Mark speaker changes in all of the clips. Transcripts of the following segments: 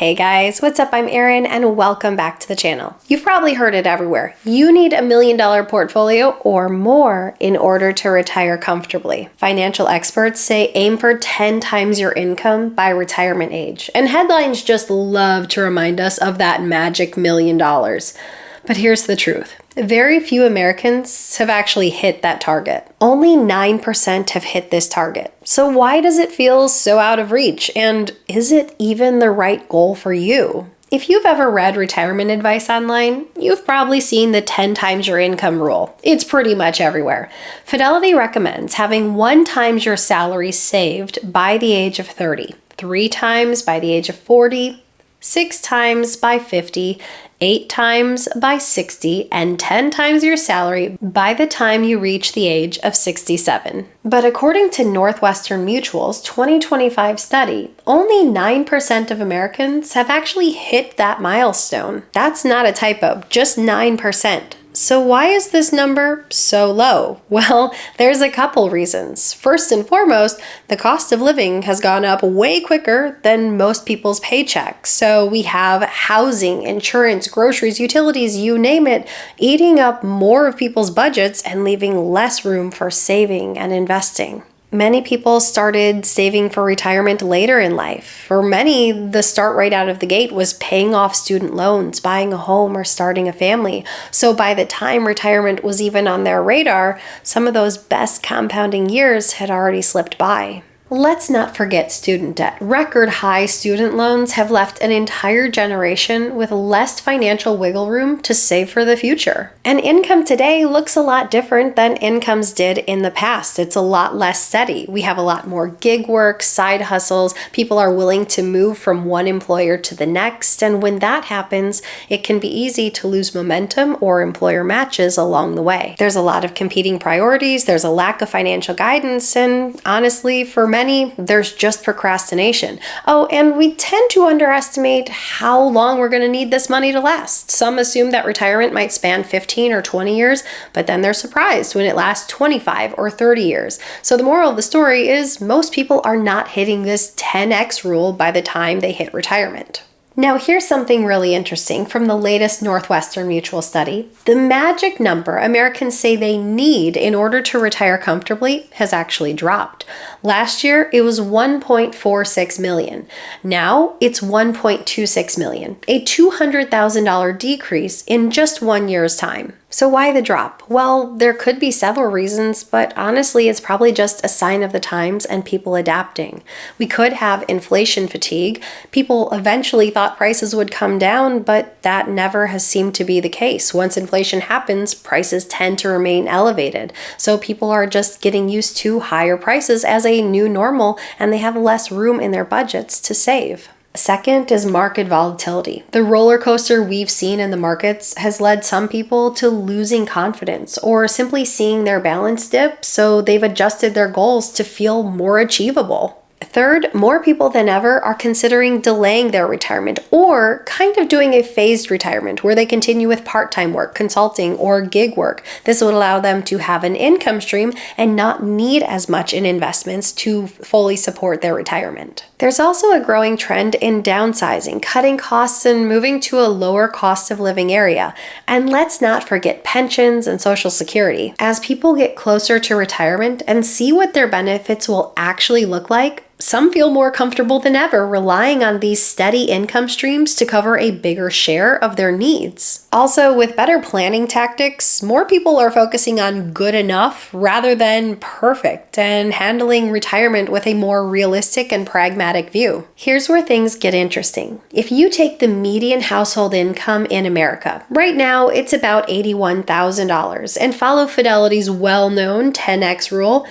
Speaker 1: Hey guys, what's up? I'm Erin and welcome back to the channel. You've probably heard it everywhere. You need $1 million portfolio or more in order to retire comfortably. Financial experts say aim for 10 times your income by retirement age. And headlines just love to remind us of that magic $1 million. But here's the truth. Very few Americans have actually hit that target. Only 9% have hit this target. So why does it feel so out of reach? And is it even the right goal for you? If you've ever read retirement advice online, you've probably seen the 10 times your income rule. It's pretty much everywhere. Fidelity recommends having 1 times your salary saved by the age of 30, 3 times by the age of 40, 6 times by 50, 8 times by 60, and 10 times your salary by the time you reach the age of 67. But according to Northwestern Mutual's 2025 study, only 9% of Americans have actually hit that milestone. That's not a typo, just 9%. So why is this number so low? Well, there's a couple reasons. First and foremost, the cost of living has gone up way quicker than most people's paychecks. So we have housing, insurance, groceries, utilities, you name it, eating up more of people's budgets and leaving less room for saving and investing. Many people started saving for retirement later in life. For many, the start right out of the gate was paying off student loans, buying a home, or starting a family. So by the time retirement was even on their radar, some of those best compounding years had already slipped by. Let's not forget student debt. Record high student loans have left an entire generation with less financial wiggle room to save for the future. And income today looks a lot different than incomes did in the past. It's a lot less steady. We have a lot more gig work, side hustles. People are willing to move from one employer to the next. And when that happens, it can be easy to lose momentum or employer matches along the way. There's a lot of competing priorities. There's a lack of financial guidance. And honestly, for many, there's just procrastination. Oh, and we tend to underestimate how long we're going to need this money to last. Some assume that retirement might span 15 or 20 years, but then they're surprised when it lasts 25 or 30 years. So the moral of the story is most people are not hitting this 10x rule by the time they hit retirement. Now, here's something really interesting from the latest Northwestern Mutual study. The magic number Americans say they need in order to retire comfortably has actually dropped. Last year, it was 1.46 million. Now, it's 1.26 million, a $200,000 decrease in just 1 year's time. So why the drop? Well, there could be several reasons, but honestly, it's probably just a sign of the times and people adapting. We could have inflation fatigue. People eventually thought prices would come down, but that never has seemed to be the case. Once inflation happens, prices tend to remain elevated. So people are just getting used to higher prices as a new normal, and they have less room in their budgets to save. Second is market volatility. The roller coaster we've seen in the markets has led some people to losing confidence or simply seeing their balance dip, so they've adjusted their goals to feel more achievable. Third, more people than ever are considering delaying their retirement or kind of doing a phased retirement where they continue with part-time work, consulting, or gig work. This would allow them to have an income stream and not need as much in investments to fully support their retirement. There's also a growing trend in downsizing, cutting costs, and moving to a lower cost of living area. And let's not forget pensions and Social Security. As people get closer to retirement and see what their benefits will actually look like, some feel more comfortable than ever relying on these steady income streams to cover a bigger share of their needs. Also, with better planning tactics, more people are focusing on good enough rather than perfect and handling retirement with a more realistic and pragmatic view. Here's where things get interesting. If you take the median household income in America, right now it's about $81,000, and follow Fidelity's well-known 10x rule,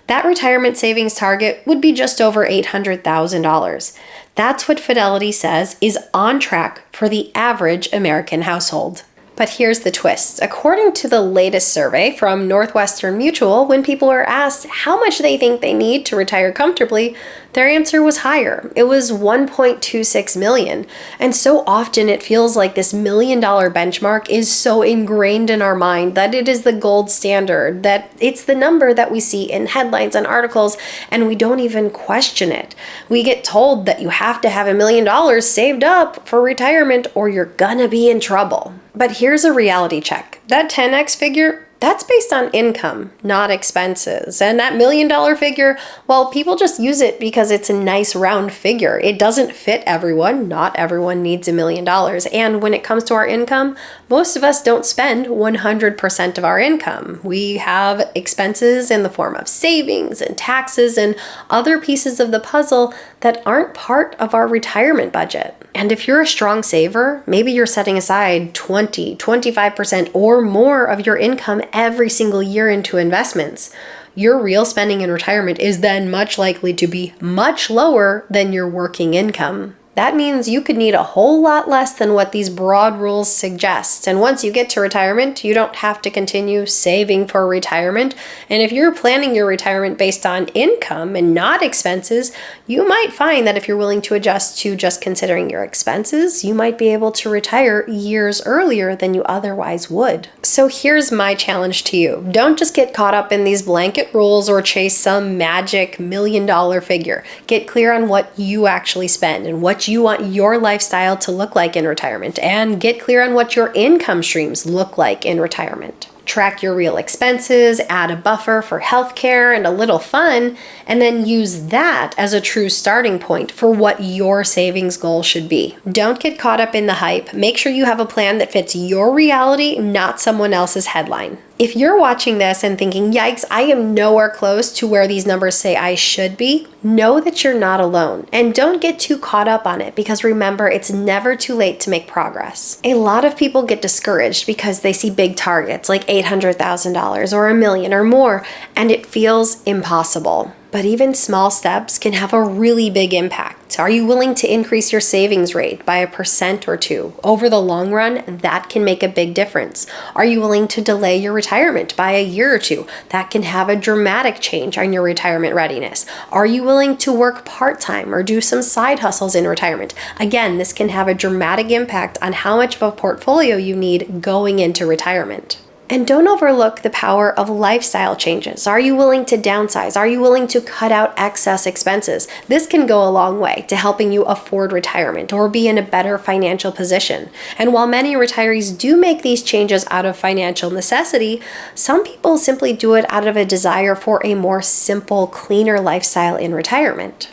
Speaker 1: that retirement savings target would be just over $800,000. That's what Fidelity says is on track for the average American household. But here's the twist. According to the latest survey from Northwestern Mutual, when people are asked how much they think they need to retire comfortably, their answer was higher. It was 1.26 million. And so often it feels like this $1 million benchmark is so ingrained in our mind that it is the gold standard, that it's the number that we see in headlines and articles, and we don't even question it. We get told that you have to have $1 million saved up for retirement or you're gonna be in trouble. But here's a reality check. That 10x figure, that's based on income, not expenses. And that $1 million figure, well, people just use it because it's a nice round figure. It doesn't fit everyone. Not everyone needs $1 million. And when it comes to our income, most of us don't spend 100% of our income. We have expenses in the form of savings and taxes and other pieces of the puzzle that aren't part of our retirement budget. And if you're a strong saver, maybe you're setting aside 20, 25% or more of your income every single year into investments. Your real spending in retirement is then much likely to be much lower than your working income. That means you could need a whole lot less than what these broad rules suggest. And once you get to retirement, you don't have to continue saving for retirement. And if you're planning your retirement based on income and not expenses, you might find that if you're willing to adjust to just considering your expenses, you might be able to retire years earlier than you otherwise would. So here's my challenge to you. Don't just get caught up in these blanket rules or chase some magic $1 million figure. Get clear on what you actually spend and what you want your lifestyle to look like in retirement, and get clear on what your income streams look like in retirement. Track your real expenses, add a buffer for healthcare and a little fun, and then use that as a true starting point for what your savings goal should be. Don't get caught up in the hype. Make sure you have a plan that fits your reality, not someone else's headline. If you're watching this and thinking, yikes, I am nowhere close to where these numbers say I should be, know that you're not alone. And don't get too caught up on it, because remember, it's never too late to make progress. A lot of people get discouraged because they see big targets like $800,000 or $1 million or more, and it feels impossible. But even small steps can have a really big impact. Are you willing to increase your savings rate by 1% or 2%? Over the long run, that can make a big difference. Are you willing to delay your retirement by a year or 2? That can have a dramatic change on your retirement readiness. Are you willing to work part-time or do some side hustles in retirement? Again, this can have a dramatic impact on how much of a portfolio you need going into retirement. And don't overlook the power of lifestyle changes. Are you willing to downsize? Are you willing to cut out excess expenses? This can go a long way to helping you afford retirement or be in a better financial position. And while many retirees do make these changes out of financial necessity, some people simply do it out of a desire for a more simple, cleaner lifestyle in retirement.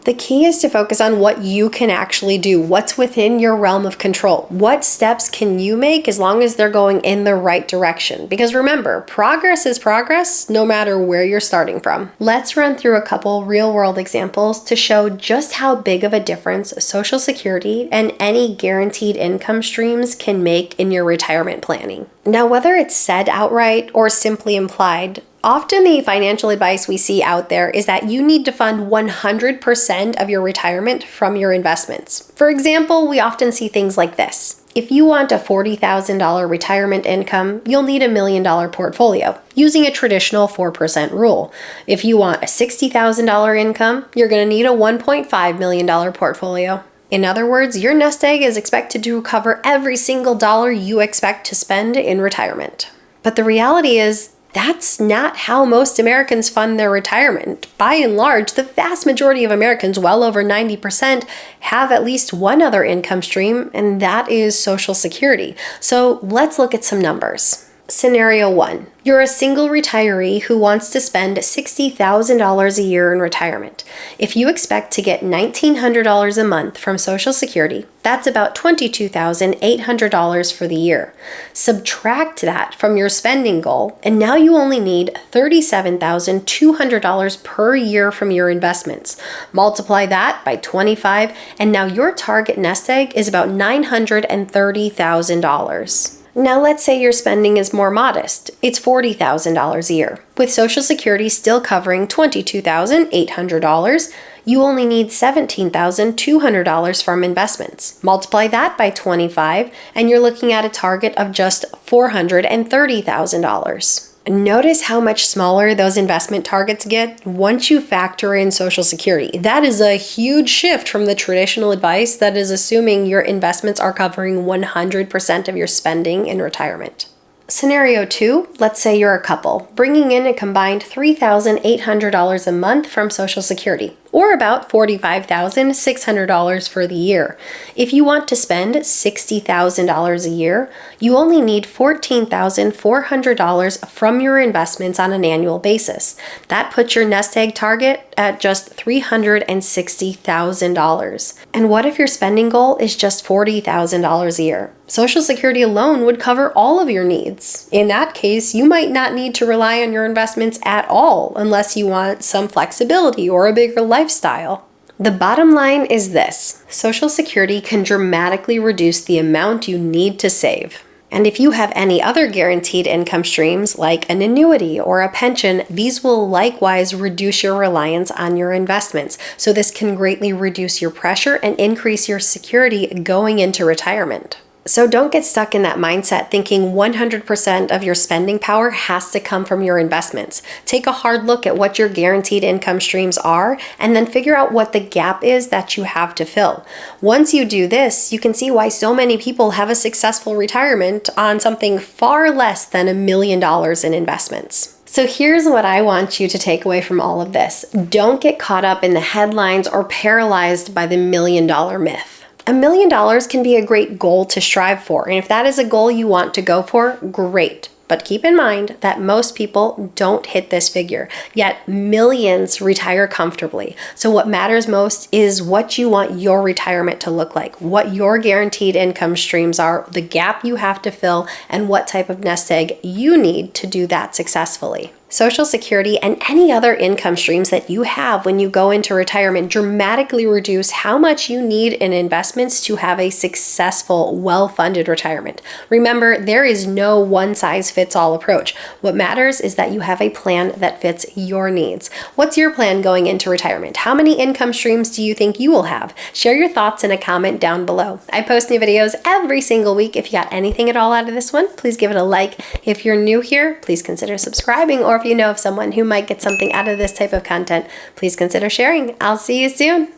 Speaker 1: The key is to focus on what you can actually do, what's within your realm of control. What steps can you make as long as they're going in the right direction? Because remember, progress is progress no matter where you're starting from. Let's run through a couple real-world examples to show just how big of a difference Social Security and any guaranteed income streams can make in your retirement planning. Now, whether it's said outright or simply implied, often the financial advice we see out there is that you need to fund 100% of your retirement from your investments. For example, we often see things like this. If you want a $40,000 retirement income, you'll need $1 million portfolio using a traditional 4% rule. If you want a $60,000 income, you're going to need a $1.5 million portfolio. In other words, your nest egg is expected to cover every single dollar you expect to spend in retirement. But the reality is, that's not how most Americans fund their retirement. By and large, the vast majority of Americans, well over 90%, have at least one other income stream, and that is Social Security. So let's look at some numbers. Scenario 1. You're a single retiree who wants to spend $60,000 a year in retirement. If you expect to get $1,900 a month from Social Security, that's about $22,800 for the year. Subtract that from your spending goal, and now you only need $37,200 per year from your investments. Multiply that by 25, and now your target nest egg is about $930,000. Now let's say your spending is more modest. It's $40,000 a year. With Social Security still covering $22,800, you only need $17,200 from investments. Multiply that by 25, and you're looking at a target of just $430,000. Notice how much smaller those investment targets get once you factor in Social Security. That is a huge shift from the traditional advice that is assuming your investments are covering 100% of your spending in retirement. Scenario 2, let's say you're a couple, bringing in a combined $3,800 a month from Social Security, or about $45,600 for the year. If you want to spend $60,000 a year, you only need $14,400 from your investments on an annual basis. That puts your nest egg target at just $360,000. And what if your spending goal is just $40,000 a year? Social Security alone would cover all of your needs. In that case, you might not need to rely on your investments at all unless you want some flexibility or a bigger lifestyle. The bottom line is this: Social Security can dramatically reduce the amount you need to save. And if you have any other guaranteed income streams like an annuity or a pension, these will likewise reduce your reliance on your investments. So this can greatly reduce your pressure and increase your security going into retirement. So don't get stuck in that mindset thinking 100% of your spending power has to come from your investments. Take a hard look at what your guaranteed income streams are and then figure out what the gap is that you have to fill. Once you do this, you can see why so many people have a successful retirement on something far less than $1 million in investments. So here's what I want you to take away from all of this. Don't get caught up in the headlines or paralyzed by the $1 million myth. $1 million can be a great goal to strive for, and if that is a goal you want to go for, great. But keep in mind that most people don't hit this figure, yet millions retire comfortably. So what matters most is what you want your retirement to look like, what your guaranteed income streams are, the gap you have to fill, and what type of nest egg you need to do that successfully. Social Security and any other income streams that you have when you go into retirement dramatically reduce how much you need in investments to have a successful, well-funded retirement. Remember, there is no one-size-fits-all approach. What matters is that you have a plan that fits your needs. What's your plan going into retirement? How many income streams do you think you will have? Share your thoughts in a comment down below. I post new videos every single week. If you got anything at all out of this one, please give it a like. If you're new here, please consider subscribing, or if you know of someone who might get something out of this type of content, please consider sharing. I'll see you soon.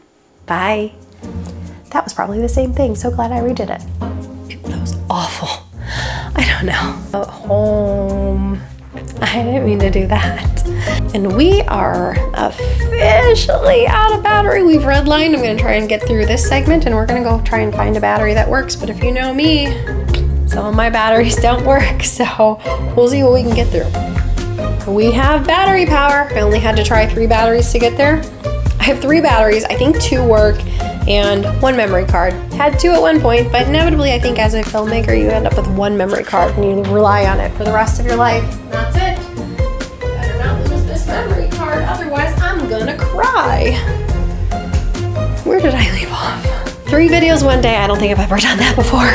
Speaker 1: Bye. That was probably the same thing. So glad I redid it. That was awful. I don't know. Home. I didn't mean to do that. And we are officially out of battery. We've redlined. I'm going to try and get through this segment, and we're going to go try and find a battery that works. But if you know me, some of my batteries don't work. So we'll see what we can get through. We have battery power. I only had to try 3 batteries to get there. I have 3 batteries. I think 2 work and 1 memory card. Had 2 at one point, but inevitably I think as a filmmaker you end up with 1 memory card and you rely on it for the rest of your life. And that's it. Better not lose this memory card, otherwise I'm gonna cry. Where did I leave off? 3 videos one day. I don't think I've ever done that before.